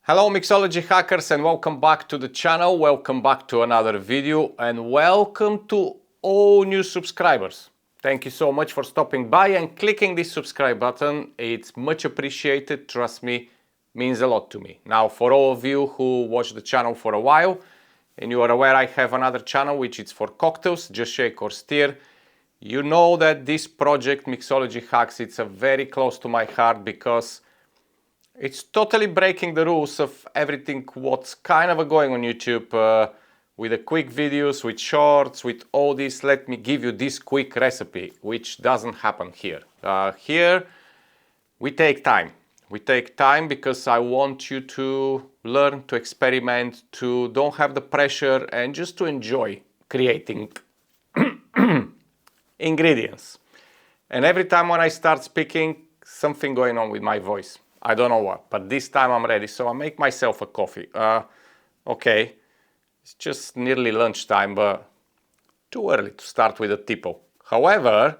Hello Mixology hackers and welcome back to the channel, welcome back to another video and welcome to all new subscribers. Thank you so much for stopping by and clicking this subscribe button. It's much appreciated, trust me, means a lot to me. Now for all of you who watch the channel for a while and you are aware I have another channel which is for cocktails, just shake or stir. You know that this project Mixology Hacks, it's a very close to my heart because it's totally breaking the rules of everything what's kind of going on YouTube with the quick videos, with shorts, with all this. Let me give you this quick recipe, which doesn't happen here. Here we take time. We take time because I want you to learn, to experiment, to don't have the pressure and just to enjoy creating ingredients. And every time when I start speaking, something going on with my voice. I don't know what, but this time I'm ready, so I make myself a coffee. Okay, it's just nearly lunchtime, but too early to start with a tipo. However,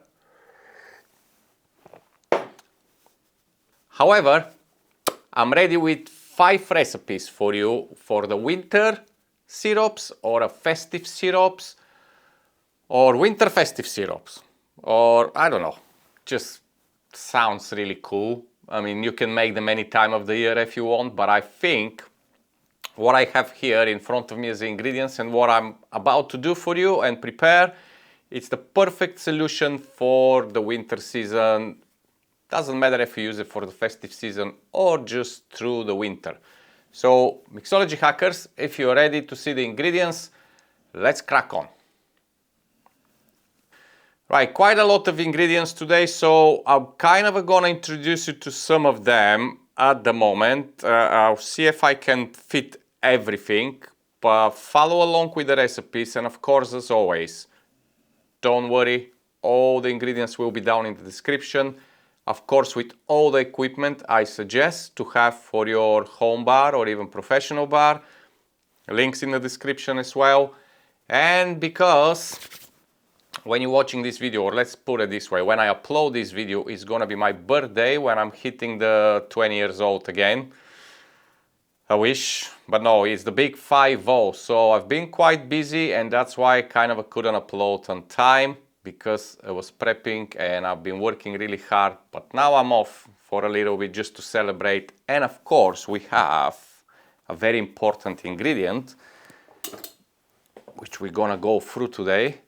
I'm ready with 5 recipes for you for the winter syrups or a festive syrups or winter festive syrups, or I don't know, just sounds really cool. I mean, you can make them any time of the year if you want, but I think what I have here in front of me as the ingredients and what I'm about to do for you and prepare, it's the perfect solution for the winter season. Doesn't matter if you use it for the festive season or just through the winter. So, Mixology hackers, if you're ready to see the ingredients, let's crack on. Right, quite a lot of ingredients today, so I'm kind of gonna introduce you to some of them at the moment. I'll see if I can fit everything, but follow along with the recipes, and of course, as always, don't worry, all the ingredients will be down in the description. Of course, with all the equipment I suggest to have for your home bar or even professional bar. Links in the description as well. And because when you're watching this video, or let's put it this way, when I upload this video, it's gonna be my birthday when I'm hitting the 20 years old again. I wish, but no, it's the big 5-0. So I've been quite busy and that's why I kind of couldn't upload on time because I was prepping and I've been working really hard. But now I'm off for a little bit just to celebrate. And of course, we have a very important ingredient which we're gonna go through today.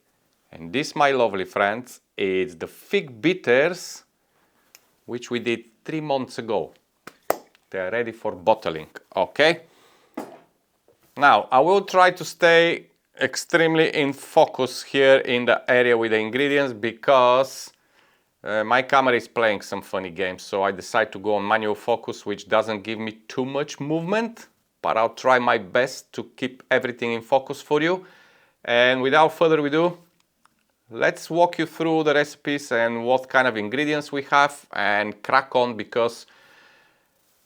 And this, my lovely friends, is the fig bitters, which we did 3 months ago. They are ready for bottling, okay? Now, I will try to stay extremely in focus here in the area with the ingredients because my camera is playing some funny games. So I decided to go on manual focus, which doesn't give me too much movement, but I'll try my best to keep everything in focus for you. And without further ado, let's walk you through the recipes and what kind of ingredients we have and crack on, because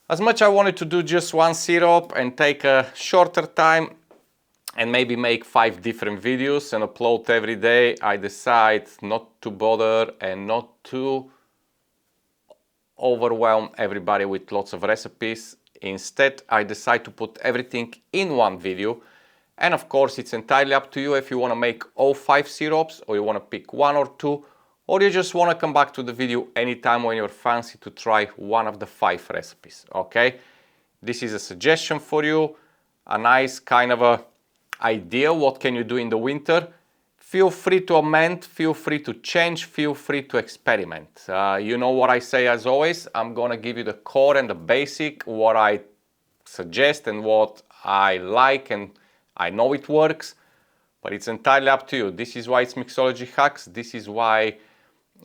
as much I wanted to do just one syrup and take a shorter time and maybe make 5 different videos and upload every day, I decide not to bother and not to overwhelm everybody with lots of recipes. Instead, I decide to put everything in one video. And of course, it's entirely up to you if you want to make all 5 syrups or you want to pick 1 or 2, or you just want to come back to the video anytime when you're fancy to try one of the 5 recipes, okay? This is a suggestion for you, a nice kind of a idea what can you do in the winter. Feel free to amend, feel free to change, feel free to experiment. You know what I say as always, I'm gonna give you the core and the basic, what I suggest and what I like, and I know it works, but it's entirely up to you. This is why it's Mixology Hacks. This is why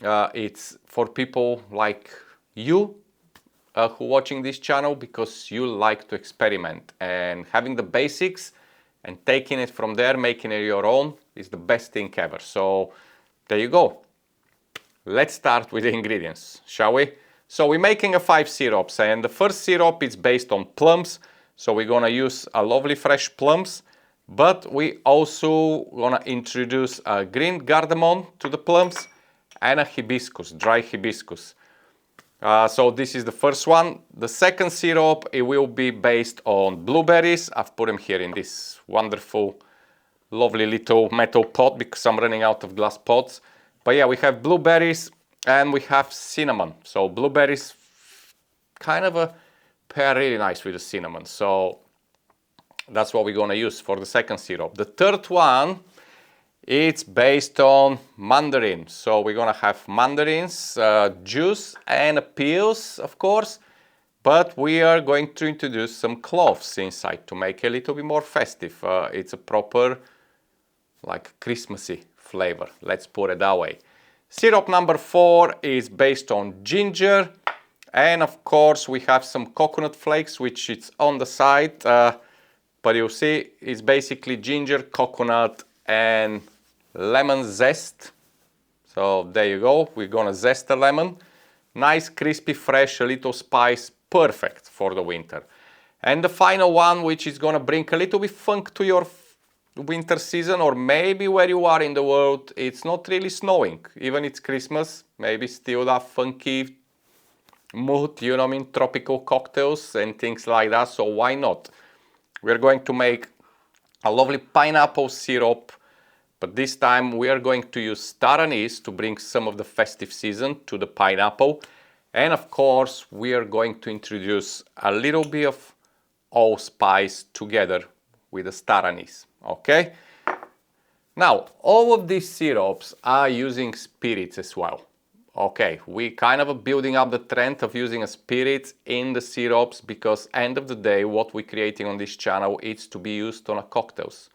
it's for people like you who are watching this channel, because you like to experiment. And having the basics and taking it from there, making it your own, is the best thing ever. So there you go. Let's start with the ingredients, shall we? So we're making a 5 syrups, and the first syrup is based on plums. So we're gonna use a lovely fresh plums. But we also gonna introduce a green cardamon to the plums and a hibiscus, dry hibiscus. So this is the first one. The second syrup, it will be based on blueberries. I've put them here in this wonderful, lovely little metal pot because I'm running out of glass pots. But yeah, we have blueberries and we have cinnamon. So blueberries kind of pair really nice with the cinnamon. So that's what we're gonna use for the second syrup. The third one, it's based on mandarin. So we're gonna have mandarins, juice and peels, of course. But we are going to introduce some cloves inside to make it a little bit more festive. It's a proper, like, Christmassy flavor. Let's put it that way. Syrup number 4 is based on ginger. And of course, we have some coconut flakes, which it's on the side. But you'll see it's basically ginger, coconut, and lemon zest. So there you go. We're gonna zest the lemon. Nice, crispy, fresh, a little spice. Perfect for the winter. And the final one, which is gonna bring a little bit funk to your winter season, or maybe where you are in the world, it's not really snowing. Even it's Christmas, maybe still that funky mood, you know what I mean? Tropical cocktails and things like that. So why not? We're going to make a lovely pineapple syrup, but this time we are going to use star anise to bring some of the festive season to the pineapple. And of course, we are going to introduce a little bit of allspice together with the star anise, okay? Now, all of these syrups are using spirits as well. Okay, we kind of building up the trend of using a spirit in the syrups because end of the day, what we're creating on this channel is to be used on a cocktails.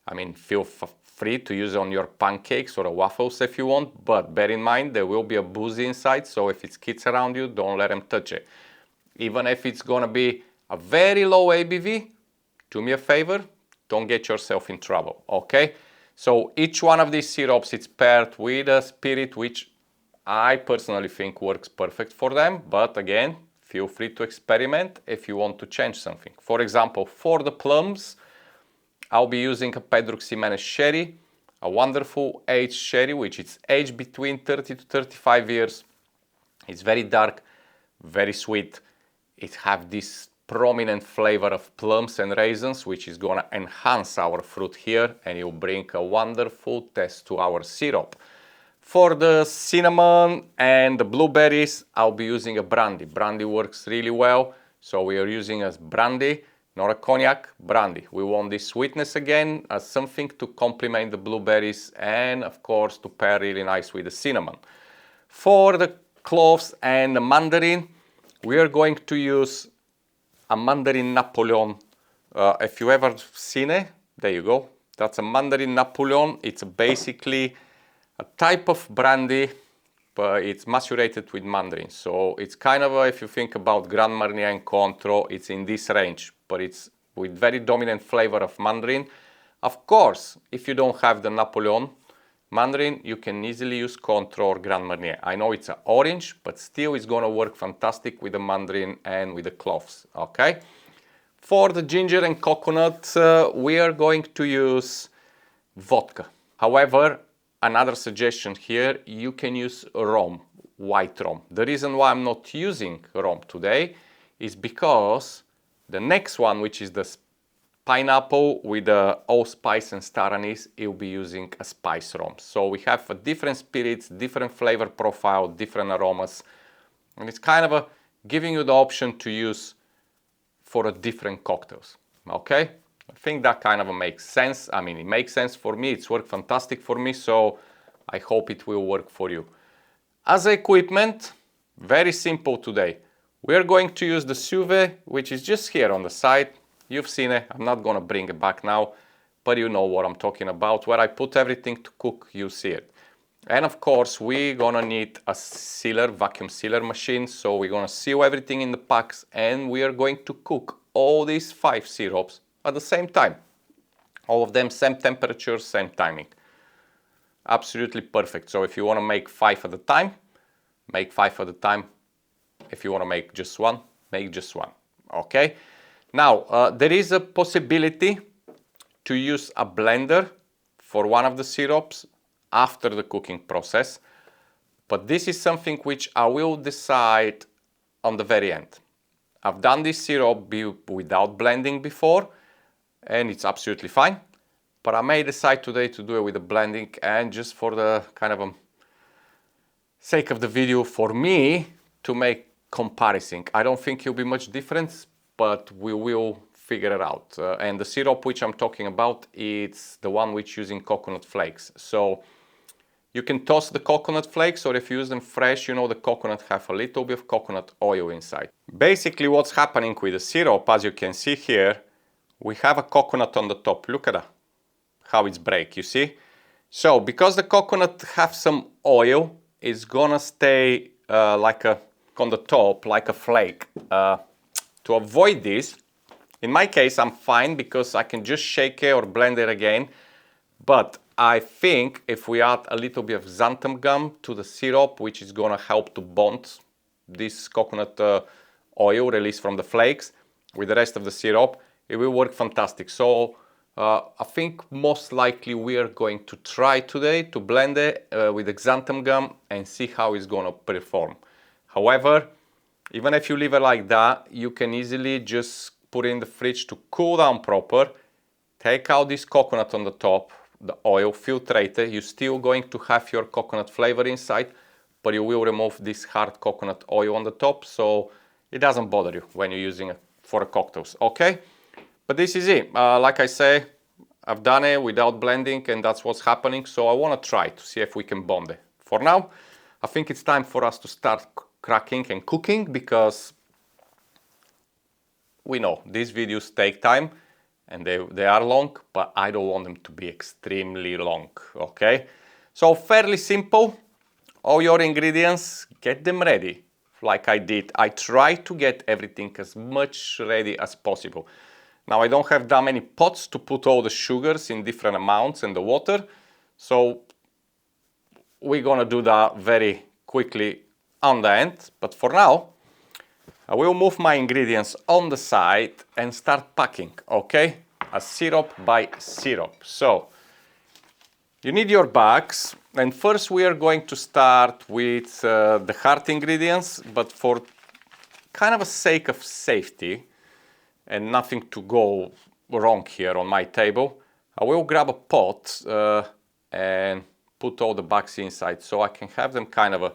I mean, feel free to use it on your pancakes or waffles if you want, but bear in mind there will be a booze inside, so if it's kids around you, don't let them touch it. Even if it's gonna be a very low ABV, do me a favor, don't get yourself in trouble, okay? So each one of these syrups is paired with a spirit which I personally think works perfect for them, but again, feel free to experiment if you want to change something. For example, for the plums, I'll be using a Pedro Ximenez sherry, a wonderful aged sherry, which is aged between 30 to 35 years. It's very dark, very sweet. It has this prominent flavor of plums and raisins, which is gonna enhance our fruit here, and it will bring a wonderful taste to our syrup. For the cinnamon and the blueberries, I'll be using a brandy. Brandy works really well, so we are using a brandy, not a cognac, brandy. We want this sweetness again as something to complement the blueberries and of course to pair really nice with the cinnamon. For the cloves and the mandarin, we are going to use a Mandarin Napoleon. If you ever seen it, there you go. That's a Mandarin Napoleon. It's basically a type of brandy, but it's macerated with mandarin. So it's kind of, if you think about Grand Marnier and Cointreau, it's in this range, but it's with very dominant flavor of mandarin. Of course, if you don't have the Napoleon mandarin, you can easily use Cointreau or Grand Marnier. I know it's an orange, but still it's gonna work fantastic with the mandarin and with the cloves, okay? For the ginger and coconut, we are going to use vodka. However, another suggestion here, you can use rum, white rum. The reason why I'm not using rum today is because the next one, which is the pineapple with the allspice and star anise, it will be using a spice rum. So we have a different spirits, different flavor profile, different aromas, and it's kind of giving you the option to use for a different cocktails, okay? I think that kind of makes sense. I mean, it makes sense for me. It's worked fantastic for me, so I hope it will work for you. As equipment, very simple today. We are going to use the Suve, which is just here on the side. You've seen it. I'm not going to bring it back now, but you know what I'm talking about. Where I put everything to cook, you see it. And of course, we're going to need a sealer, vacuum sealer machine. So we're going to seal everything in the packs, and we are going to cook all these 5 syrups at the same time. All of them same temperature, same timing. Absolutely perfect. So if you want to make 5 at a time, make 5 at a time. If you want to make just one, make just one. Okay? Now, there is a possibility to use a blender for one of the syrups after the cooking process. But this is something which I will decide on the very end. I've done this syrup without blending before, and it's absolutely fine. But I may decide today to do it with the blending, and just for the kind of sake of the video, for me to make comparison. I don't think it'll be much difference, but we will figure it out. And the syrup which I'm talking about, it's the one which using coconut flakes. So you can toss the coconut flakes, or if you use them fresh, you know the coconut have a little bit of coconut oil inside. Basically what's happening with the syrup, as you can see here, we have a coconut on the top. Look at that, how it's break, you see? So because the coconut have some oil, it's gonna stay on the top like a flake. To avoid this, in my case I'm fine because I can just shake it or blend it again. But I think if we add a little bit of xanthan gum to the syrup, which is gonna help to bond this coconut oil released from the flakes with the rest of the syrup, it will work fantastic. So I think most likely we are going to try today to blend it with the xanthan gum and see how it's gonna perform. However, even if you leave it like that, you can easily just put it in the fridge to cool down proper, take out this coconut on the top, the oil, filtrate it. You're still going to have your coconut flavor inside, but you will remove this hard coconut oil on the top, so it doesn't bother you when you're using it for cocktails, okay? But this is it. Like I say, I've done it without blending, and that's what's happening, so I want to try to see if we can bond it. For now, I think it's time for us to start cracking and cooking, because we know these videos take time and they are long, but I don't want them to be extremely long, okay? So fairly simple. All your ingredients, get them ready like I did. I try to get everything as much ready as possible. Now I don't have that many pots to put all the sugars in different amounts and the water, so we're gonna do that very quickly on the end. But for now, I will move my ingredients on the side and start packing, okay? A syrup by syrup. So you need your bags, and first we are going to start with the hard ingredients, but for kind of a sake of safety and nothing to go wrong here on my table, I will grab a pot and put all the bags inside, so I can have them kind of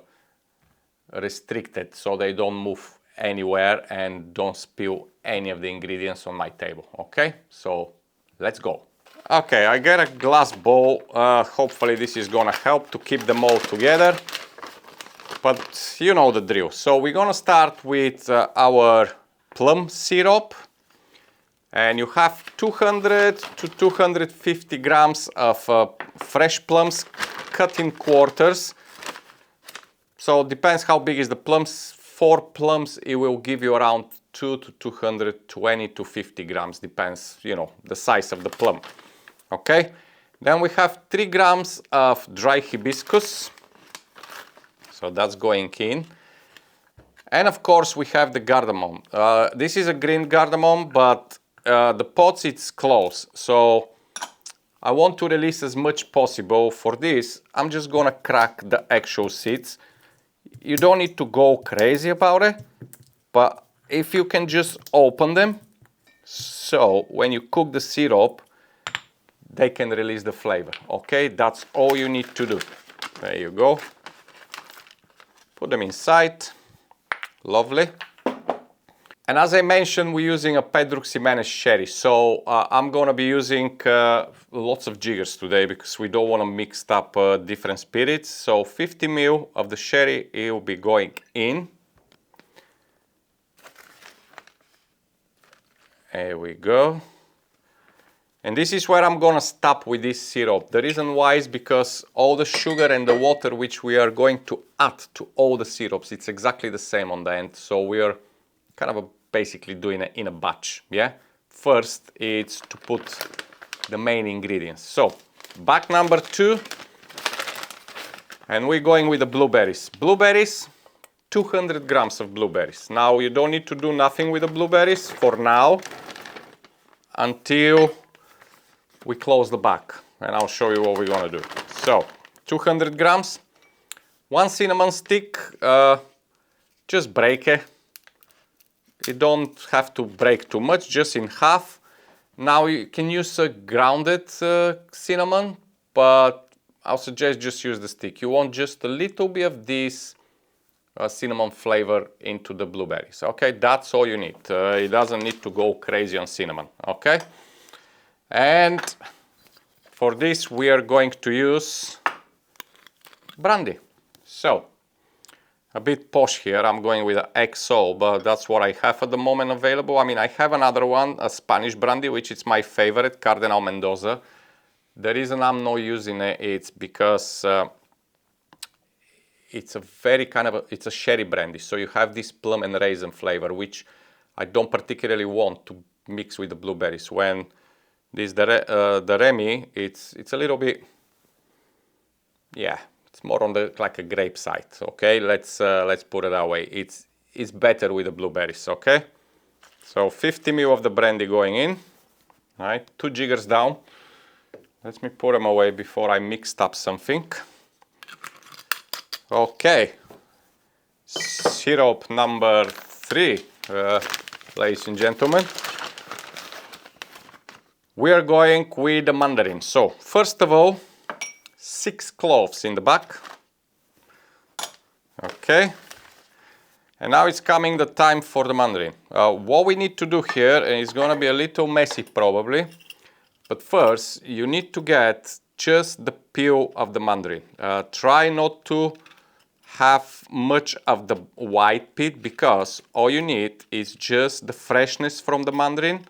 restricted so they don't move anywhere and don't spill any of the ingredients on my table, okay? So let's go. Okay, I got a glass bowl. Hopefully this is gonna help to keep them all together, but you know the drill. So we're gonna start with our plum syrup, and you have 200 to 250 grams of fresh plums cut in quarters. So it depends how big is the plums. 4 plums, it will give you around 2 to 220 to 50 grams, depends, you know, the size of the plum. Okay, then we have 3 grams of dry hibiscus, so that's going in. And of course we have the cardamom. This is a green cardamom, but the pots, it's cloves, so I want to release as much possible. For this, I'm just gonna crack the actual seeds. You don't need to go crazy about it, but if you can just open them, so when you cook the syrup, they can release the flavor, okay? That's all you need to do. There you go. Put them inside. Lovely. And as I mentioned, we're using a Pedro Ximenez sherry, so I'm gonna be using lots of jiggers today because we don't want to mix up different spirits. So 50 ml of the sherry, it will be going in. There we go. And this is where I'm gonna stop with this syrup. The reason why is because all the sugar and the water which we are going to add to all the syrups, it's exactly the same on the end. So we are kind of basically doing it in a batch, yeah? First, it's to put the main ingredients. So, bag number 2, and we're going with the blueberries. Blueberries, 200 grams of blueberries. Now, you don't need to do nothing with the blueberries for now, until we close the bag, and I'll show you what we're gonna do. So, 200 grams. One cinnamon stick, just break it. You don't have to break too much, just in half. Now you can use a grounded cinnamon, but I'll suggest just use the stick. You want just a little bit of this cinnamon flavor into the blueberries. Okay, that's all you need. It doesn't need to go crazy on cinnamon. Okay, and for this we are going to use brandy. So a bit posh here, I'm going with an XO, but that's what I have at the moment available. I mean, I have another one, a Spanish brandy, which is my favorite, Cardenal Mendoza. The reason I'm not using it is because it's a very it's a sherry brandy, so you have this plum and raisin flavor, which I don't particularly want to mix with the blueberries. When this the Remy, it's a little bit, yeah, it's more on the like a grape side. Okay, let's put it that way. It's better with the blueberries. Okay, so 50 ml of the brandy going in. All right, 2 jiggers down. Let me put them away before I mixed up something. Okay, syrup number 3, ladies and gentlemen. We are going with the mandarin. So first of all, 6 cloves in the back. Okay, and now it's coming the time for the mandarin. What we need to do here, and it's gonna be a little messy probably, but first you need to get just the peel of the mandarin. Try not to have much of the white pit, because all you need is just the freshness from the mandarin,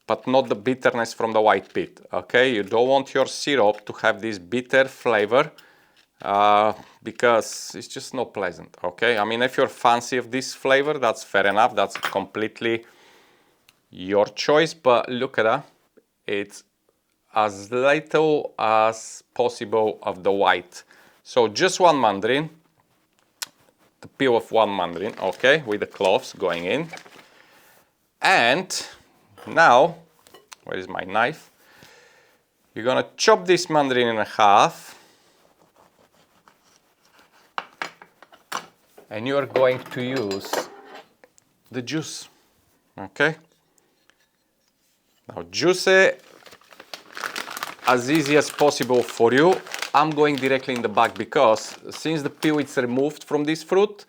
but not the bitterness from the white pit. Okay, you don't want your syrup to have this bitter flavor, because it's just not pleasant. Okay, I mean, if you're fancy of this flavor, that's fair enough, that's completely your choice, but look at that, it's as little as possible of the white. So just one mandarin, the peel of one mandarin, okay, with the cloves going in. And now, where is my knife? You're gonna chop this mandarin in half, and you are going to use the juice. Okay, now juice it as easy as possible for you. I'm going directly in the back because since the peel is removed from this fruit,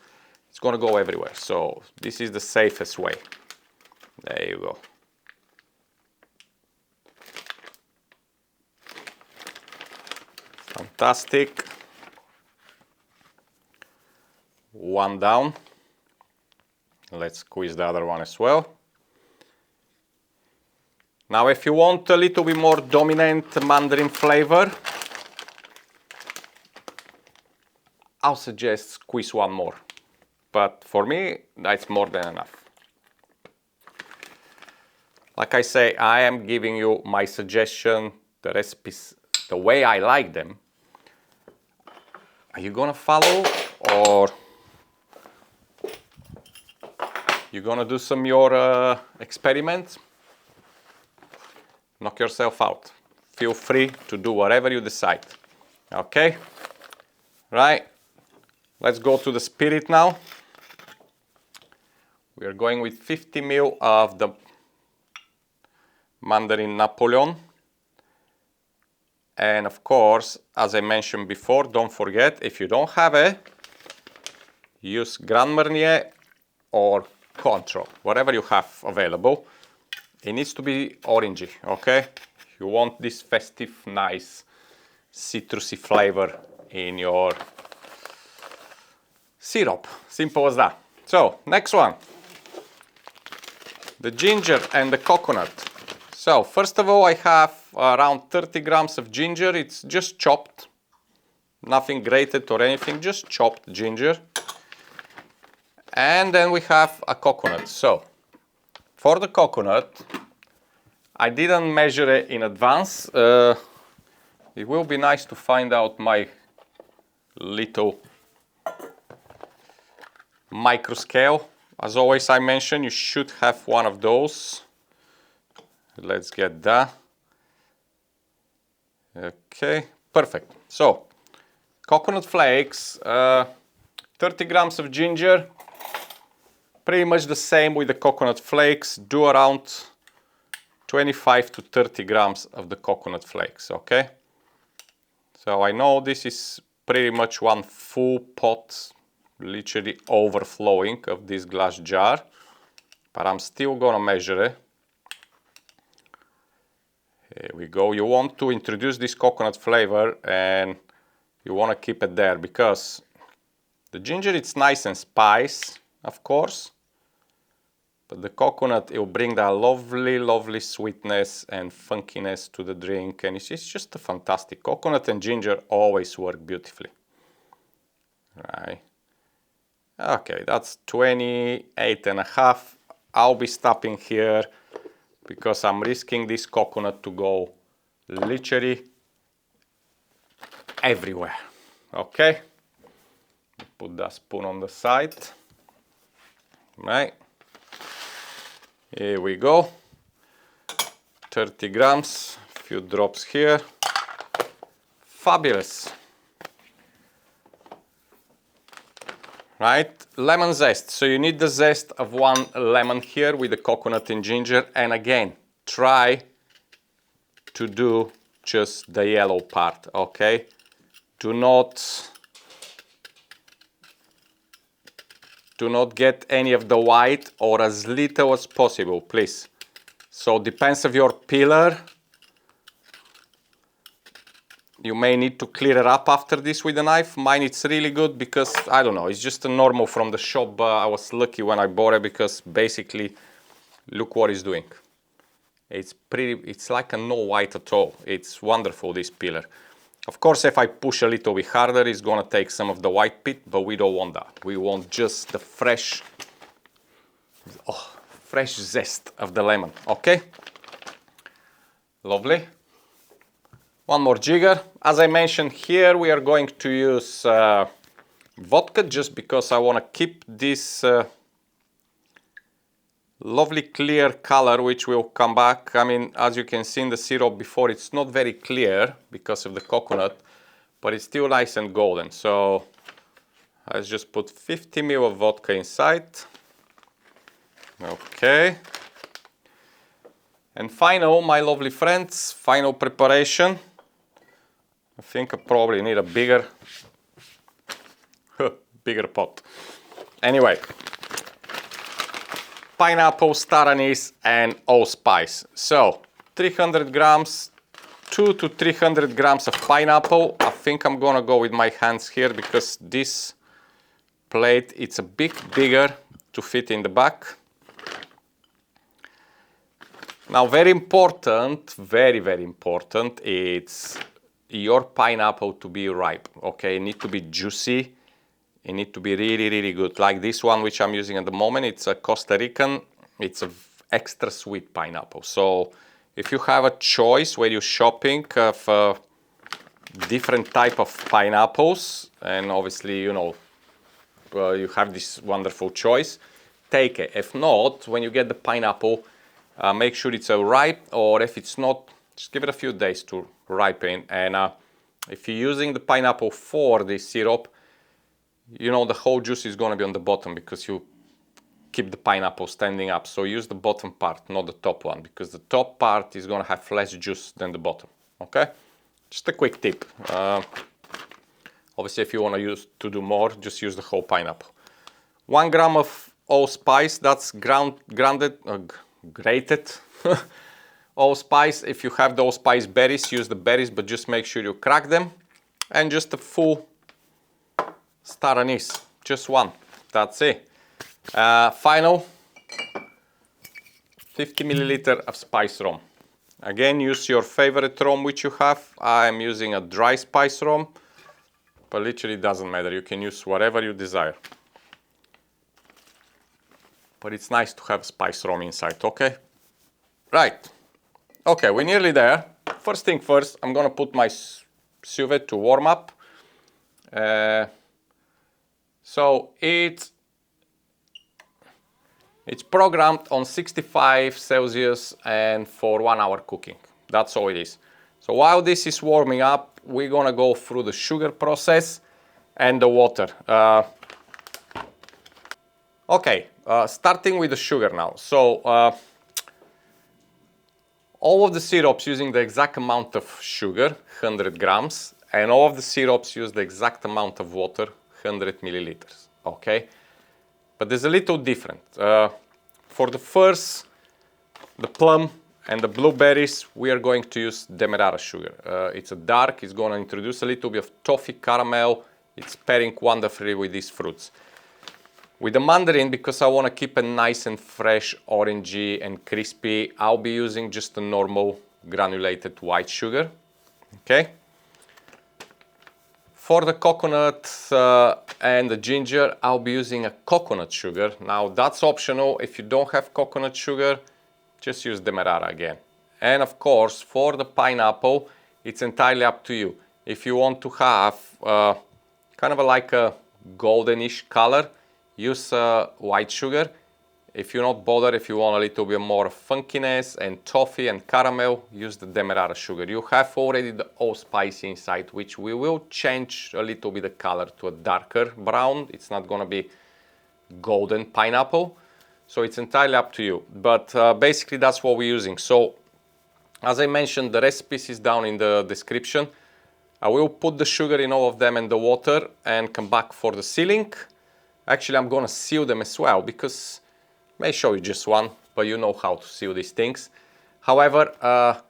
it's gonna go everywhere. So this is the safest way. There you go. Fantastic. One down. Let's squeeze the other one as well. Now, if you want a little bit more dominant mandarin flavor, I'll suggest squeeze one more. But for me, that's more than enough. Like I say, I am giving you my suggestion, the recipes, the way I like them. Are you gonna follow, or you gonna do some your experiments? Knock yourself out. Feel free to do whatever you decide. Okay? Right? Let's go to the spirit now. We are going with 50 ml of the Mandarin Napoleon. And of course, as I mentioned before, don't forget, if you don't have it, use Grand Marnier or Control, whatever you have available. It needs to be orangey, okay? You want this festive, nice, citrusy flavor in your syrup. Simple as that. So, next one. The ginger and the coconut. So, first of all, I have around 30 grams of ginger. It's just chopped. Nothing grated or anything, just chopped ginger. And then we have a coconut. So, for the coconut, I didn't measure it in advance. It will be nice to find out my little micro scale. As always, I mention you should have one of those. Let's get that. Okay, perfect. So, coconut flakes, 30 grams of ginger, pretty much the same with the coconut flakes. Do around 25 to 30 grams of the coconut flakes, okay? So I know this is pretty much one full pot, literally overflowing of this glass jar, but I'm still gonna measure it. Here we go. You want to introduce this coconut flavor and you want to keep it there because the ginger, it's nice and spice, of course, but the coconut, it will bring that lovely, lovely sweetness and funkiness to the drink, and it's just a fantastic. Coconut and ginger always work beautifully. Right. Okay, that's 28.5. I'll be stopping here because I'm risking this coconut to go literally everywhere. Okay, put that spoon on the side. Right, here we go. 30 grams, a few drops here. Fabulous. Right, lemon zest. So you need the zest of one lemon here with the coconut and ginger. And again, try to do just the yellow part, okay? Do not get any of the white, or as little as possible, please. So depends of your peeler. You may need to clear it up after this with a knife. Mine, it's really good because, I don't know, it's just a normal from the shop. I was lucky when I bought it because basically, look what it's doing. It's like a no white at all. It's wonderful, this peeler. Of course, if I push a little bit harder, it's gonna take some of the white pit, but we don't want that. We want just the fresh zest of the lemon, okay? Lovely. One more jigger. As I mentioned here, we are going to use vodka just because I want to keep this lovely clear color, which will come back. I mean, as you can see in the syrup before, it's not very clear because of the coconut, but it's still nice and golden. So let's just put 50 ml of vodka inside. Okay. And final, my lovely friends, final preparation. I think I probably need a bigger pot. Anyway, pineapple, star anise, and allspice. So 300 grams, 200 to 300 grams of pineapple. I think I'm gonna go with my hands here because this plate, it's a bit bigger to fit in the back. Now, very important, very, very important, it's your pineapple to be ripe, okay? It needs to be juicy. It needs to be really, really good. Like this one, which I'm using at the moment, it's a Costa Rican. It's an extra sweet pineapple. So if you have a choice where you're shopping of different type of pineapples, and obviously, you know, you have this wonderful choice, take it. If not, when you get the pineapple, make sure it's ripe, or if it's not, just give it a few days to ripen. And if you're using the pineapple for this syrup, you know the whole juice is going to be on the bottom because you keep the pineapple standing up. So use the bottom part, not the top one, because the top part is going to have less juice than the bottom. Okay, just a quick tip. Obviously, if you want to do more, just use the whole pineapple. 1 gram of allspice, that's grated allspice. If you have the allspice berries, use the berries, but just make sure you crack them. And just a full star anise, just one. That's it. Final 50 milliliter of spice rum. Again, use your favorite rum which you have. I'm using a dry spice rum, but literally doesn't matter. You can use whatever you desire. But it's nice to have spice rum inside, okay? Right. Okay, we're nearly there. First thing first, I'm gonna put my civet to warm up. So it's programmed on 65 Celsius and for 1 hour cooking. That's all it is. So while this is warming up, we're gonna go through the sugar process and the water. Okay, starting with the sugar now. So all of the syrups using the exact amount of sugar, 100 grams, and all of the syrups use the exact amount of water, 100 milliliters, okay? But there's a little different. For the first, the plum and the blueberries, we are going to use Demerara sugar. It's a dark, it's going to introduce a little bit of toffee caramel. It's pairing wonderfully with these fruits. With the mandarin, because I want to keep it nice and fresh, orangey and crispy, I'll be using just a normal granulated white sugar, okay? For the coconut and the ginger, I'll be using a coconut sugar. Now that's optional. If you don't have coconut sugar, just use Demerara again. And of course, for the pineapple, it's entirely up to you. If you want to have kind of like a goldenish color, use white sugar. If you're not bothered, if you want a little bit more funkiness and toffee and caramel, use the Demerara sugar. You have already the allspice inside, which we will change a little bit the color to a darker brown. It's not gonna be golden pineapple, so it's entirely up to you. But basically that's what we're using. So as I mentioned, the recipes is down in the description. I will put the sugar in all of them and the water and come back for the sealing. Actually, I'm gonna seal them as well because I may show you just one, but you know how to seal these things. However,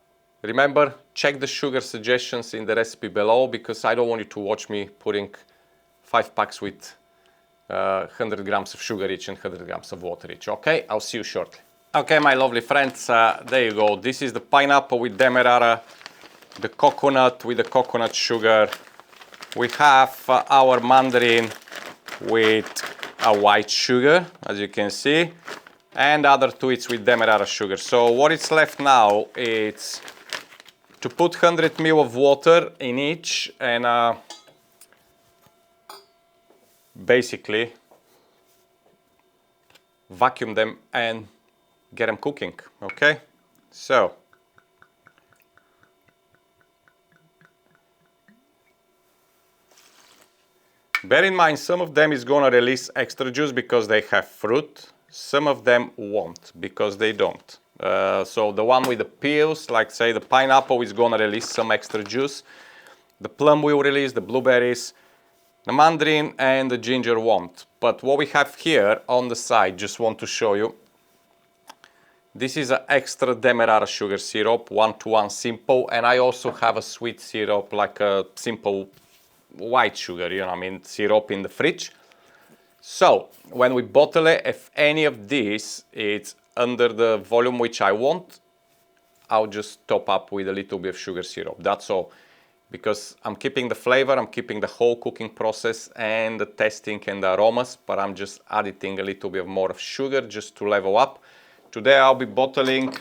remember, check the sugar suggestions in the recipe below because I don't want you to watch me putting 5 packs with 100 grams of sugar each and 100 grams of water each. Okay, I'll see you shortly. Okay, my lovely friends, there you go. This is the pineapple with Demerara, the coconut with the coconut sugar. We have our mandarin with a white sugar, as you can see, and other two it's with Demerara sugar. So what is left now is to put 100 ml of water in each and basically vacuum them and get them cooking, okay? So bear in mind, some of them is gonna release extra juice because they have fruit. Some of them won't because they don't. So the one with the peels, like say the pineapple, is gonna release some extra juice. The plum will release, the blueberries, the mandarin and the ginger won't. But what we have here on the side, just want to show you. This is an extra Demerara sugar syrup, 1-to-1 simple, and I also have a sweet syrup, like a simple white sugar, you know, I mean, syrup in the fridge. So when we bottle it, if any of these is under the volume which I want, I'll just top up with a little bit of sugar syrup. That's all, because I'm keeping the flavor, I'm keeping the whole cooking process and the tasting and the aromas, but I'm just adding a little bit more of sugar just to level up. Today I'll be bottling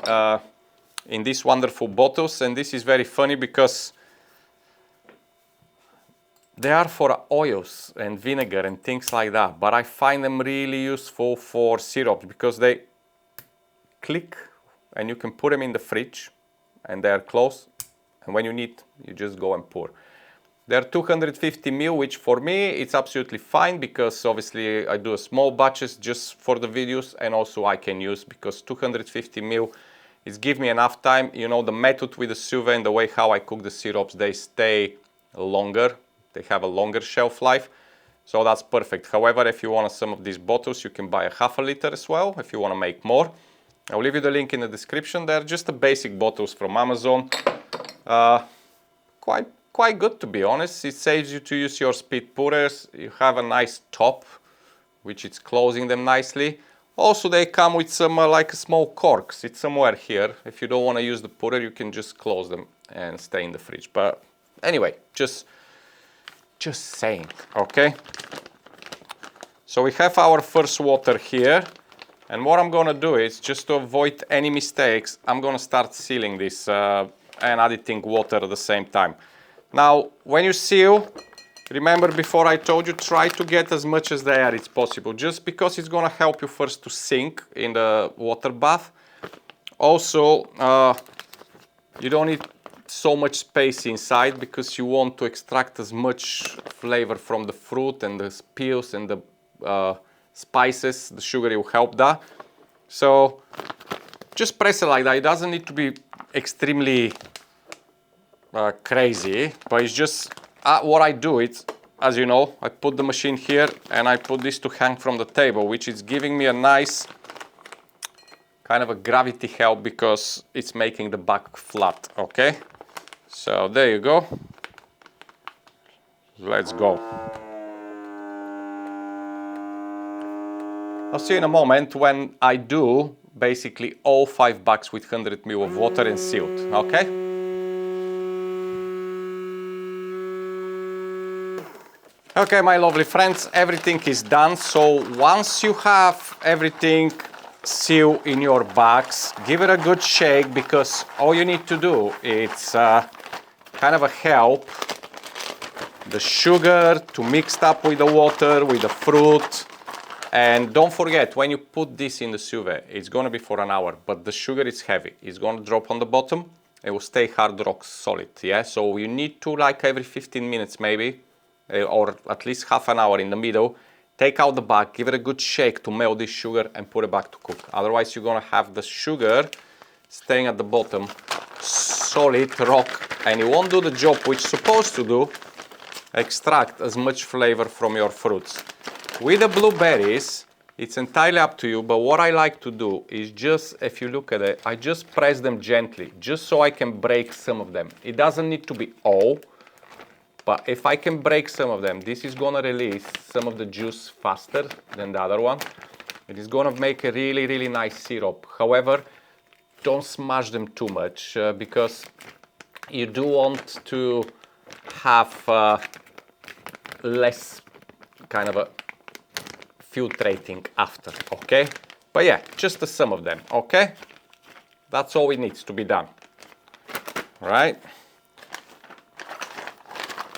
in these wonderful bottles, and this is very funny because they are for oils and vinegar and things like that, but I find them really useful for syrups because they click and you can put them in the fridge and they are closed, and when you need, you just go and pour. They're 250 ml, which for me it's absolutely fine because obviously I do a small batches just for the videos, and also I can use because 250 ml is give me enough time. You know, the method with the sous vide and the way how I cook the syrups, they stay longer. They have a longer shelf life, so that's perfect. However, if you want some of these bottles, you can buy a ½ liter as well if you want to make more. I'll leave you the link in the description. They're just the basic bottles from Amazon. Quite good, to be honest. It saves you to use your speed pourers. You have a nice top, which is closing them nicely. Also, they come with some like small corks. It's somewhere here. If you don't want to use the pourer, you can just close them and stay in the fridge. But anyway, just saying, okay? So we have our first water here, and what I'm gonna do is, just to avoid any mistakes, I'm gonna start sealing this and adding water at the same time. Now, when you seal, remember before I told you, try to get as much as the air as possible, just because it's gonna help you first to sink in the water bath. Also, you don't need so much space inside because you want to extract as much flavor from the fruit and the peels and the spices. The sugar will help that. So just press it like that. It doesn't need to be extremely crazy, but it's just what I do. It's, as you know, I put the machine here and I put this to hang from the table, which is giving me a nice kind of a gravity help because it's making the back flat, okay? So there you go. Let's go. I'll see you in a moment when I do basically all 5 bags with 100 ml of water and sealed, okay? Okay, my lovely friends, everything is done. So once you have everything sealed in your bags, give it a good shake because all you need to do is kind of a help the sugar to mix up with the water, with the fruit. And don't forget, when you put this in the sous vide, it's going to be for an hour, but the sugar is heavy. It's going to drop on the bottom. It will stay hard rock solid, yeah? So you need to, like every 15 minutes maybe, or at least half an hour in the middle, take out the bag, give it a good shake to melt this sugar and put it back to cook. Otherwise you're going to have the sugar staying at the bottom, solid rock, and it won't do the job which it's supposed to do, extract as much flavor from your fruits. With the blueberries, it's entirely up to you, but what I like to do is just, if you look at it, I just press them gently, just so I can break some of them. It doesn't need to be all, but if I can break some of them, this is gonna release some of the juice faster than the other one. It is gonna make a really, really nice syrup. However, don't smash them too much because you do want to have less kind of a filtrating after, okay? But yeah, just some of them, okay? That's all it needs to be done, right?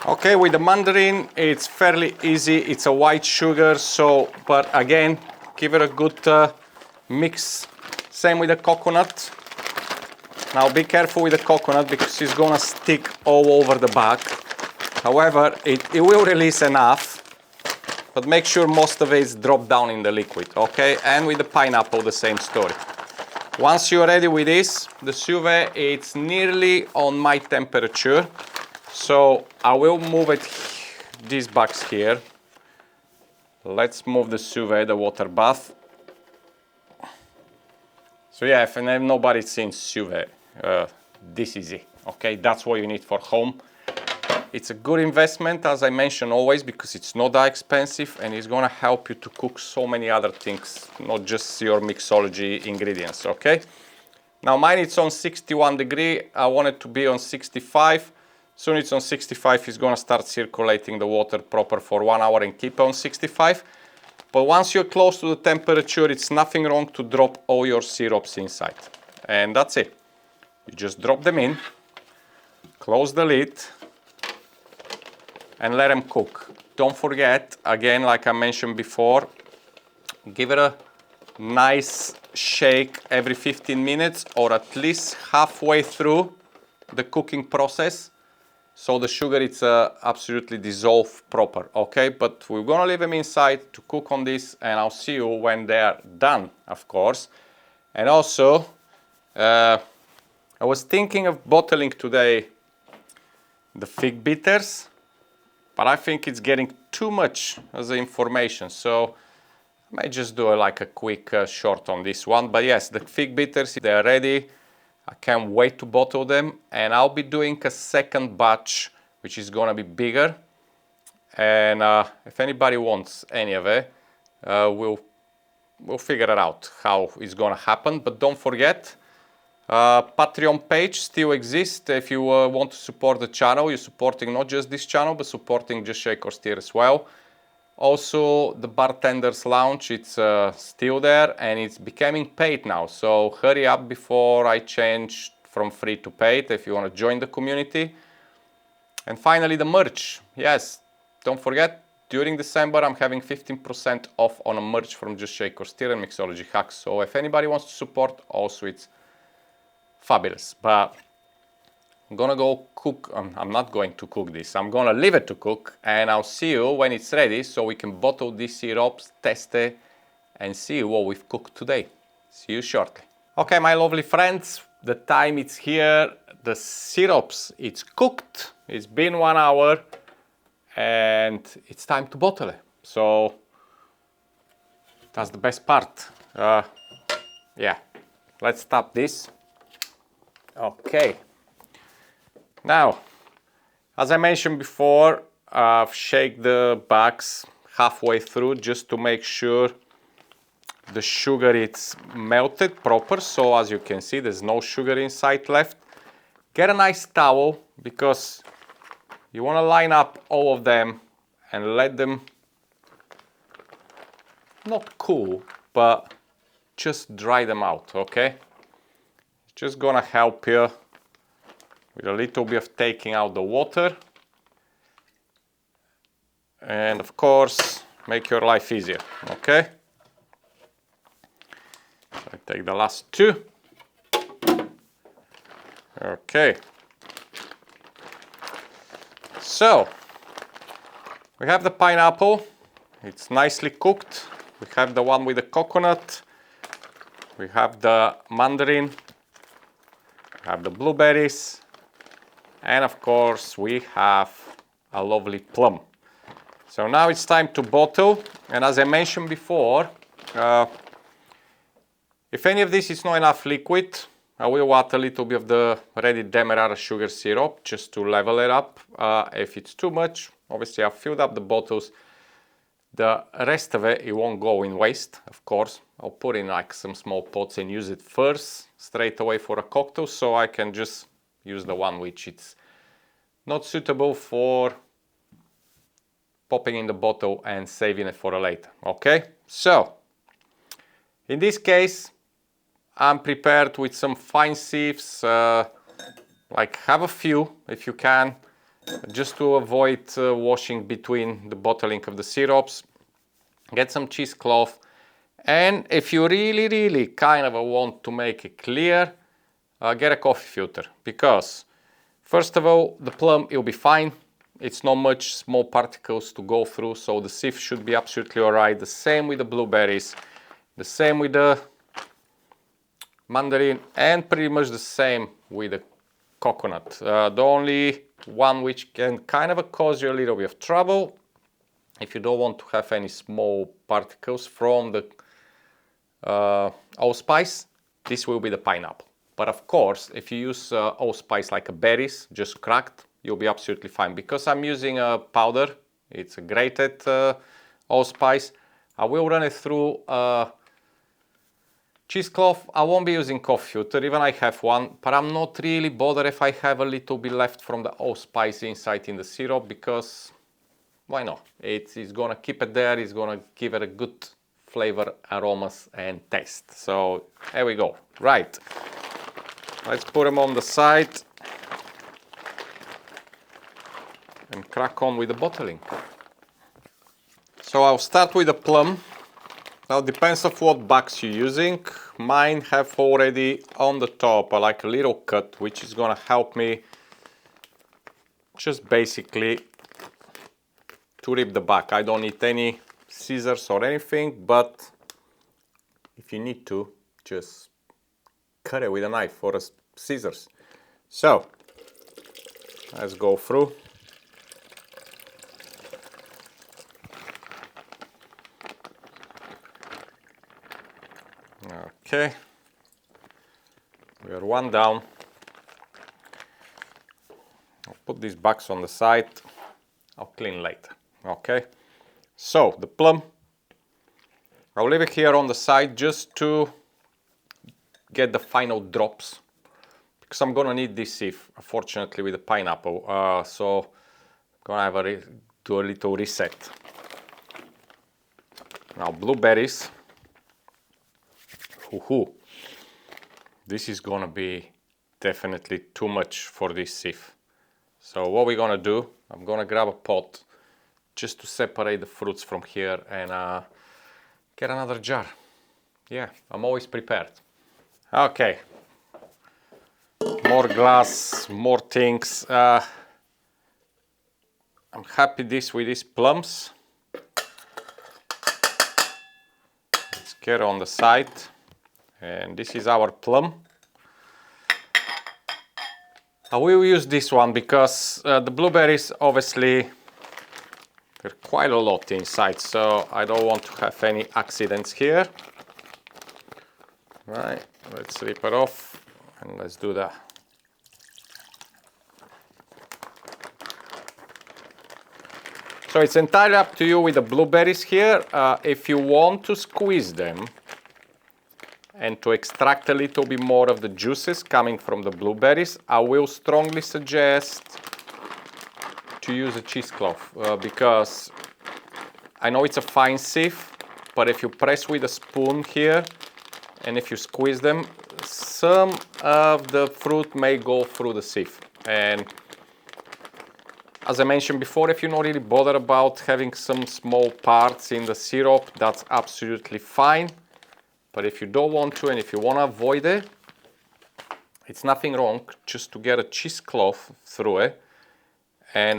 Okay, with the mandarin, it's fairly easy. It's a white sugar, so, but again, give it a good mix. Same with the coconut. Now be careful with the coconut because it's gonna stick all over the bag. However, it will release enough, but make sure most of it is dropped down in the liquid, okay? And with the pineapple, the same story. Once you're ready with this, the sous vide, it's nearly on my temperature. So I will move it, these bags here. Let's move the sous vide, the water bath. So yeah, if nobody's seen sous vide, this is it, okay? That's what you need for home. It's a good investment, as I mention always, because it's not that expensive and it's gonna help you to cook so many other things, not just your mixology ingredients, okay? Now mine it's on 61 degree, I want it to be on 65. Soon it's on 65, it's gonna start circulating the water proper for 1 hour and keep on 65. But once you're close to the temperature, it's nothing wrong to drop all your syrups inside. And that's it. You just drop them in, close the lid, and let them cook. Don't forget, again, like I mentioned before, give it a nice shake every 15 minutes or at least halfway through the cooking process. So the sugar it's absolutely dissolved proper, okay? But we're gonna leave them inside to cook on this and I'll see you when they're done, of course. And also, I was thinking of bottling today the fig bitters, but I think it's getting too much as information. So I may just do like a quick short on this one. But yes, the fig bitters, they're ready. I can't wait to bottle them, and I'll be doing a second batch, which is gonna be bigger. And if anybody wants any of it, we'll figure it out how it's gonna happen. But don't forget, Patreon page still exists. If you want to support the channel, you're supporting not just this channel, but supporting Just Shake or Stir as well. Also, the Bartender's Lounge, it's still there and it's becoming paid now. So hurry up before I change from free to paid if you want to join the community. And finally, the merch. Yes, don't forget, during December, I'm having 15% off on a merch from Just Shake or Stir and Mixology Hacks. So if anybody wants to support, also it's fabulous. But I'm gonna go cook. I'm not going to cook this. I'm gonna leave it to cook, and I'll see you when it's ready so we can bottle these syrups, test it, and see what we've cooked today. See you shortly. Okay, my lovely friends, the time is here. The syrups, it's cooked. It's been 1 hour, and it's time to bottle it. So that's the best part. Yeah, let's stop this. Okay. Now, as I mentioned before, I've shaken the bags halfway through just to make sure the sugar is melted proper. So as you can see, there's no sugar inside left. Get a nice towel because you want to line up all of them and let them not cool, but just dry them out, okay? Just gonna help you with a little bit of taking out the water. And of course, make your life easier, okay? So I take the last 2. Okay. So, we have the pineapple. It's nicely cooked. We have the one with the coconut. We have the mandarin. We have the blueberries. And of course, we have a lovely plum. So now it's time to bottle. And as I mentioned before, if any of this is not enough liquid, I will add a little bit of the ready Demerara sugar syrup just to level it up. If it's too much, obviously I've filled up the bottles. The rest of it, it won't go in waste, of course. I'll put in like some small pots and use it first, straight away for a cocktail, so I can just use the one which is not suitable for popping in the bottle and saving it for later, okay? So, in this case, I'm prepared with some fine sieves, like have a few if you can, just to avoid washing between the bottling of the syrups. Get some cheesecloth, and if you really kind of want to make it clear, get a coffee filter, because first of all, the plum, it'll be fine. It's not much small particles to go through, so the sieve should be absolutely alright. The same with the blueberries, the same with the mandarin, and pretty much the same with the coconut. The only one which can kind of cause you a little bit of trouble, if you don't want to have any small particles from the allspice, this will be the pineapple. But of course, if you use allspice like a berries, just cracked, you'll be absolutely fine. Because I'm using a powder, it's a grated allspice, I will run it through cheesecloth. I won't be using coffee filter, even I have one, but I'm not really bothered if I have a little bit left from the allspice inside in the syrup, because why not? It's gonna keep it there, it's gonna give it a good flavor, aromas and taste. So here we go. Right, let's put them on the side and crack on with the bottling. So I'll start with the plum. Now, depends on what bags you're using. Mine have already on the top like a little cut, which is gonna help me just basically to rip the back. I don't need any scissors or anything, but if you need to, just cut it with a knife or a scissors. So let's go through. Okay, we are one down. I'll put these bags on the side. I'll clean later. Okay, so the plum, I'll leave it here on the side just to get the final drops, because I'm gonna need this sieve, unfortunately, with the pineapple. So I'm gonna have do a little reset. Now blueberries. This is gonna be definitely too much for this sieve. So what we're gonna do, I'm gonna grab a pot just to separate the fruits from here and get another jar. Yeah, I'm always prepared. Okay, more glass, more things. I'm happy with these plums. Let's get on the side. And this is our plum. I will use this one because the blueberries, obviously, there are quite a lot inside, so I don't want to have any accidents here. Right, let's rip it off and let's do that. So it's entirely up to you with the blueberries here. If you want to squeeze them and to extract a little bit more of the juices coming from the blueberries, I will strongly suggest to use a cheesecloth because I know it's a fine sieve, but if you press with a spoon here and if you squeeze them, some of the fruit may go through the sieve. And as I mentioned before, if you're not really bothered about having some small parts in the syrup, that's absolutely fine. But if you don't want to and if you want to avoid it, it's nothing wrong just to get a cheesecloth through it and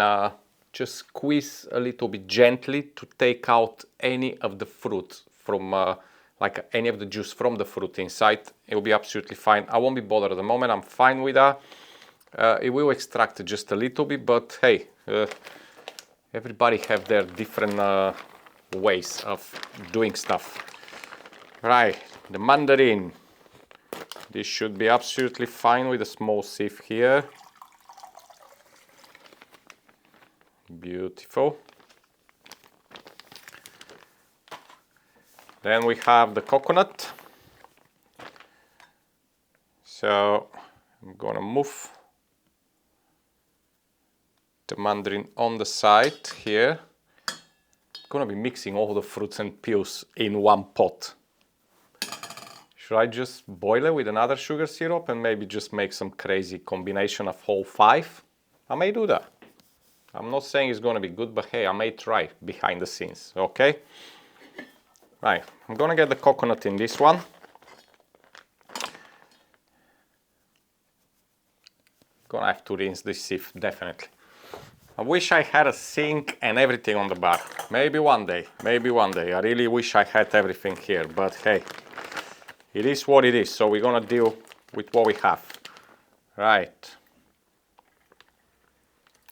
just squeeze a little bit gently to take out any of the fruit from, like any of the juice from the fruit inside. It will be absolutely fine. I won't be bothered at the moment. I'm fine with that. It will extract just a little bit, but hey, everybody have their different ways of doing stuff. Right, the mandarin. This should be absolutely fine with a small sieve here. Beautiful. Then we have the coconut. So I'm gonna move the mandarin on the side here. I'm gonna be mixing all the fruits and peels in one pot. Should I just boil it with another sugar syrup and maybe just make some crazy combination of whole 5? I may do that. I'm not saying it's gonna be good, but hey, I may try behind the scenes, okay? Right, I'm gonna get the coconut in this one. Gonna have to rinse this sieve, definitely. I wish I had a sink and everything on the bar. Maybe one day, maybe one day. I really wish I had everything here, but hey, it is what it is, so we're gonna deal with what we have. Right.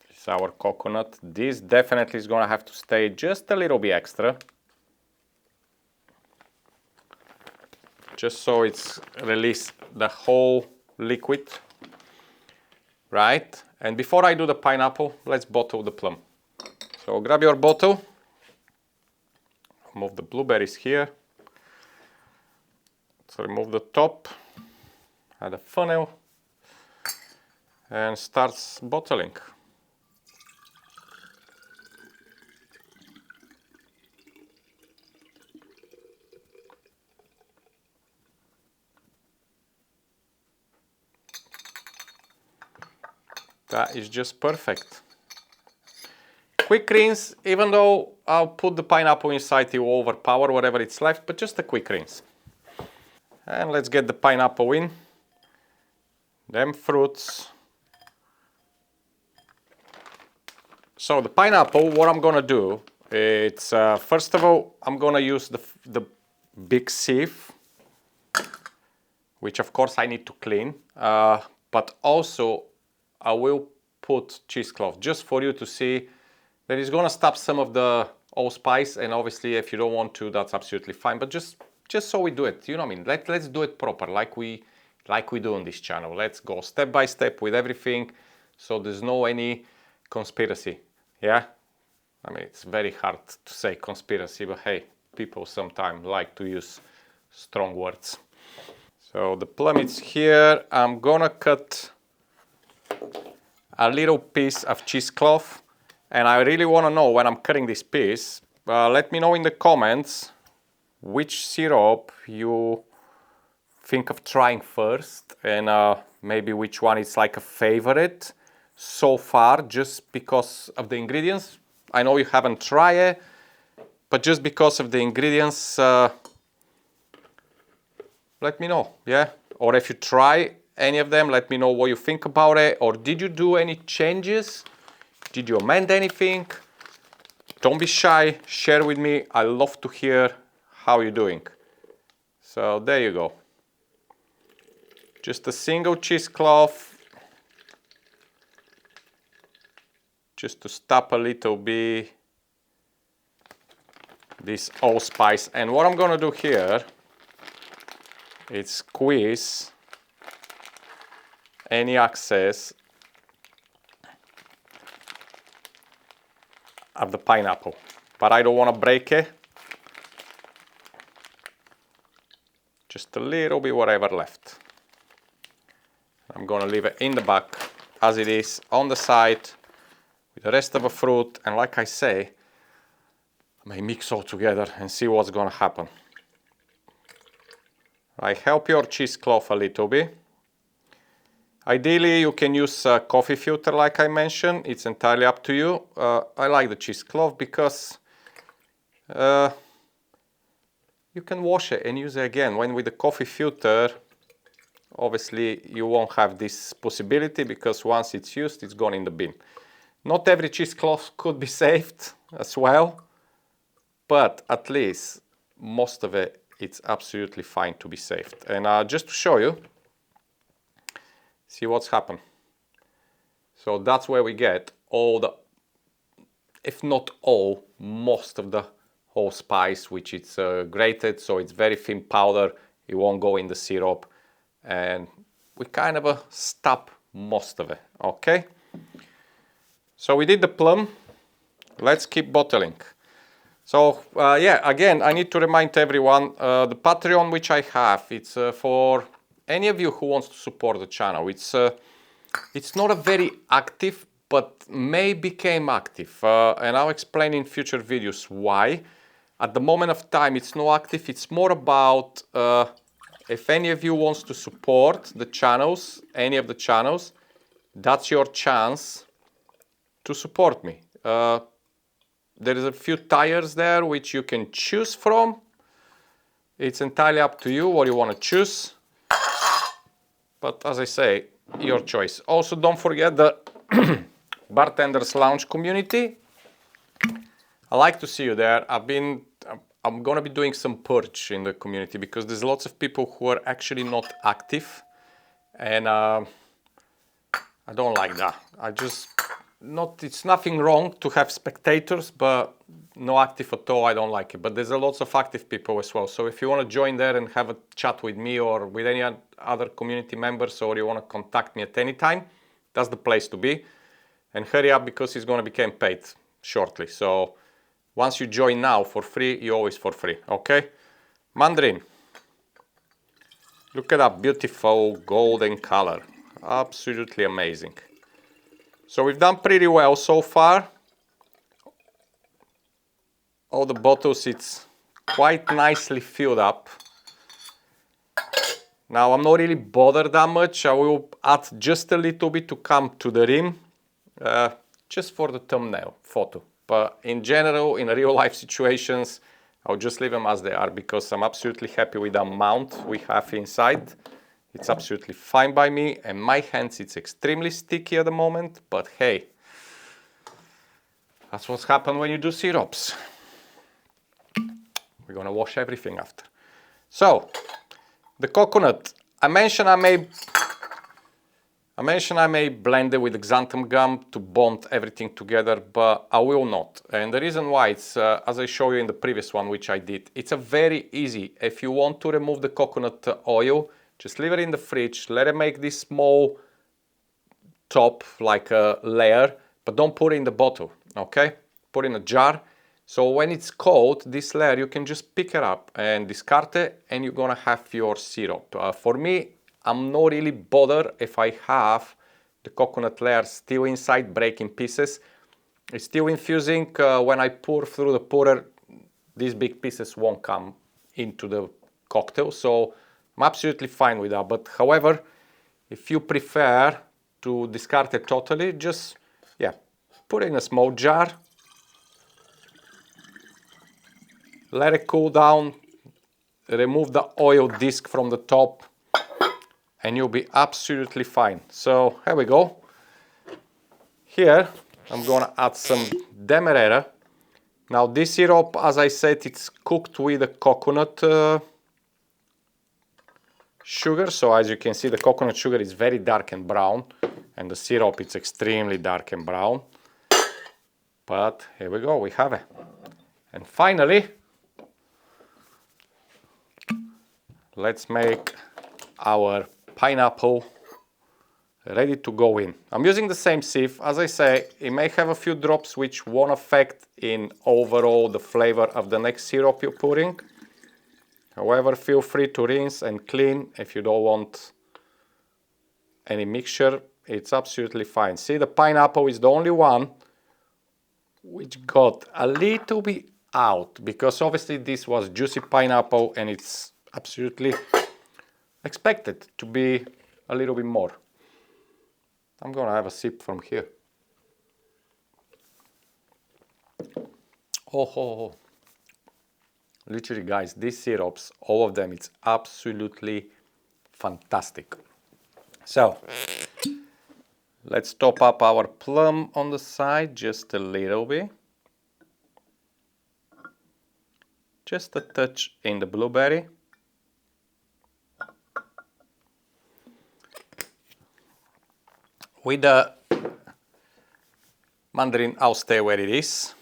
This is our coconut. This definitely is gonna have to stay just a little bit extra. Just so it's released the whole liquid. Right. And before I do the pineapple, let's bottle the plum. So grab your bottle. Move the blueberries here. So remove the top, add a funnel, and starts bottling. That is just perfect. Quick rinse, even though I'll put the pineapple inside, it will overpower whatever it's left, but just a quick rinse. And let's get the pineapple in. Them fruits. So the pineapple, what I'm gonna do, it's first of all, I'm gonna use the big sieve, which of course I need to clean, but also I will put cheesecloth just for you to see that it's gonna stop some of the allspice, and obviously if you don't want to, that's absolutely fine, but just so we do it, you know what I mean? Let's do it proper, like we do on this channel. Let's go step by step with everything, so there's no any conspiracy, yeah? I mean, it's very hard to say conspiracy, but hey, people sometimes like to use strong words. So the plum is here. I'm gonna cut a little piece of cheesecloth, and I really wanna know when I'm cutting this piece, let me know in the comments which syrup you think of trying first, and maybe which one is like a favorite so far, just because of the ingredients. I know you haven't tried it, but just because of the ingredients, let me know, yeah? Or if you try any of them. Let me know what you think about it. Or did you do any changes? Did you amend anything? Don't be shy, share with me. I love to hear how you're doing. So there you go. Just a single cheesecloth. Just to stop a little bit this allspice. And what I'm gonna do here is squeeze any excess of the pineapple, but I don't want to break it. Just a little bit whatever left. I'm going to leave it in the back as it is on the side with the rest of the fruit, and like I say, I may mix all together and see what's going to happen. Right, help your cheesecloth a little bit. Ideally, you can use a coffee filter like I mentioned. It's entirely up to you. I like the cheesecloth because you can wash it and use it again. When with the coffee filter, obviously you won't have this possibility because once it's used, it's gone in the bin. Not every cheesecloth could be saved as well, but at least most of it, it's absolutely fine to be saved. And just to show you, see what's happened. So that's where we get all the, if not all, most of the whole spice, which is grated, so it's very thin powder. It won't go in the syrup, and we kind of stop most of it. Okay. So we did the plum. Let's keep bottling. So yeah, again, I need to remind everyone the Patreon which I have. It's for any of you who wants to support the channel. It's not a very active, but may become active, and I'll explain in future videos why. At the moment of time, it's not active. It's more about if any of you wants to support the channels, any of the channels, that's your chance to support me. There is a few tiers there which you can choose from. It's entirely up to you what you want to choose. But as I say, your choice. Also, don't forget the Bartender's Lounge community. I like to see you there. I'm gonna be doing some purge in the community because there's lots of people who are actually not active, and I don't like that. It's nothing wrong to have spectators, but no active at all, I don't like it. But there's a lots of active people as well. So if you want to join there and have a chat with me or with any other community members, or you want to contact me at any time, that's the place to be. And hurry up because it's going to become paid shortly. So once you join now for free, you're always for free, okay? Mandarin. Look at that beautiful golden color. Absolutely amazing. So we've done pretty well so far. All the bottles, it's quite nicely filled up. Now I'm not really bothered that much. I will add just a little bit to come to the rim, just for the thumbnail photo. But in general, in real life situations, I'll just leave them as they are because I'm absolutely happy with the amount we have inside. It's absolutely fine by me, and my hands, it's extremely sticky at the moment, but hey, that's what's happened when you do syrups. We're gonna wash everything after. So, the coconut, I mentioned I may blend it with xanthan gum to bond everything together, but I will not. And the reason why, it's as I showed you in the previous one, which I did, it's a very easy. If you want to remove the coconut oil, just leave it in the fridge, let it make this small top, like a layer, but don't put it in the bottle, okay? Put it in a jar. So when it's cold, this layer, you can just pick it up and discard it, and you're gonna have your syrup. For me, I'm not really bothered if I have the coconut layer still inside, breaking pieces. It's still infusing. When I pour through the pourer, these big pieces won't come into the cocktail. So I'm absolutely fine with that. But however, if you prefer to discard it totally, just, yeah, put it in a small jar. Let it cool down. Remove the oil disc from the top. and you'll be absolutely fine. So here we go. Here I'm gonna add some Demerara. Now this syrup, as I said, it's cooked with a coconut sugar. So as you can see, the coconut sugar is very dark and brown, and the syrup is extremely dark and brown. But here we go, we have it. And finally, let's make our pineapple ready to go in. I'm using the same sieve. As I say, it may have a few drops which won't affect in overall the flavor of the next syrup you're putting. However, feel free to rinse and clean if you don't want any mixture. It's absolutely fine. See, the pineapple is the only one which got a little bit out, because obviously this was juicy pineapple and it's absolutely expected to be a little bit more. I'm gonna have a sip from here. Oh. Literally, guys, these syrups, all of them, it's absolutely fantastic. So let's top up our plum on the side just a little bit. Just a touch in the blueberry. With the mandarin, I'll stay where it is.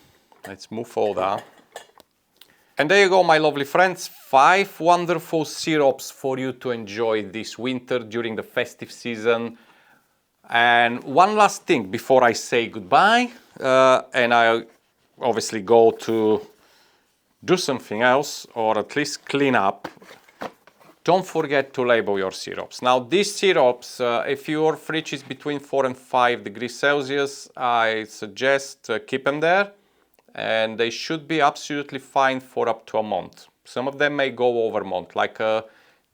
Let's move all down. And there you go, my lovely friends. 5 wonderful syrups for you to enjoy this winter during the festive season. And one last thing before I say goodbye, and I obviously go to do something else, or at least clean up. Don't forget to label your syrups. Now these syrups, if your fridge is between 4 and 5 degrees Celsius, I suggest keep them there. And they should be absolutely fine for up to a month. Some of them may go over a month, like the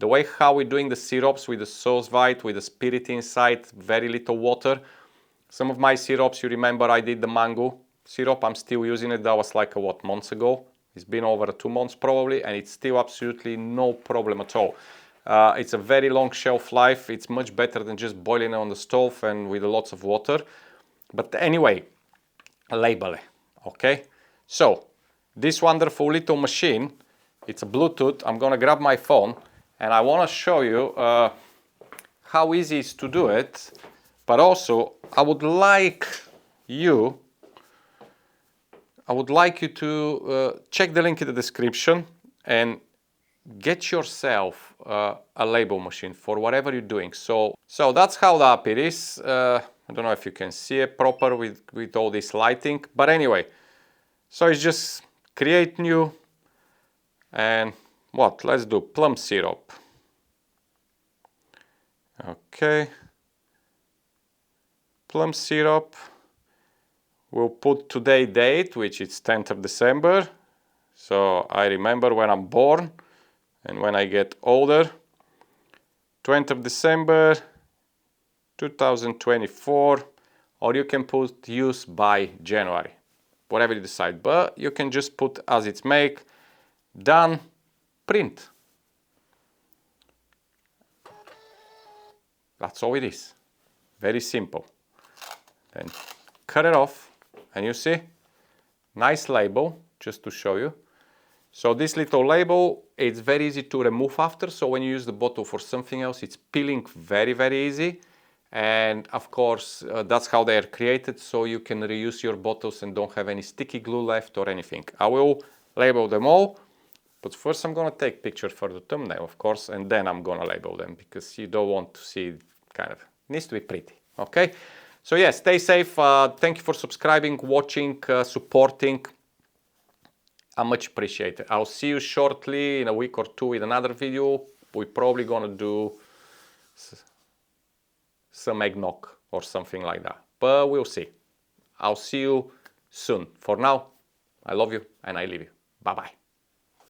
way how we're doing the syrups with the sauce white, with the spirit inside, very little water. Some of my syrups, you remember I did the mango syrup, I'm still using it. That was like what, months ago? It's been over 2 months probably, and it's still absolutely no problem at all. It's a very long shelf life. It's much better than just boiling it on the stove and with lots of water. But anyway, label it, okay? So, this wonderful little machine, it's a Bluetooth. I'm gonna grab my phone and I wanna show you how easy it is to do it. But also, I would like you to check the link in the description and get yourself a label machine for whatever you're doing. So that's how the app it is. I don't know if you can see it proper with all this lighting, but anyway. So it's just create new, and what? Let's do plum syrup. Okay. Plum syrup. We'll put today date, which is 10th of December. So I remember when I'm born and when I get older. 20th of December 2024, or you can put use by January. Whatever you decide, but you can just put as it's make, done, print. That's all it is. Very simple. Then cut it off, and you see, nice label, just to show you. So this little label, it's very easy to remove after, so when you use the bottle for something else, it's peeling very, very easy. And of course, that's how they are created, so you can reuse your bottles and don't have any sticky glue left or anything. I will label them all, but first I'm gonna take picture for the thumbnail, of course, and then I'm gonna label them, because you don't want to see kind of, it needs to be pretty, okay? So yeah, stay safe. Thank you for subscribing, watching, supporting. I much appreciate it. I'll see you shortly in a week or two with another video. We're probably gonna do some eggnog or something like that, but we'll see. I'll see you soon. For now, I love you and I leave you. Bye bye.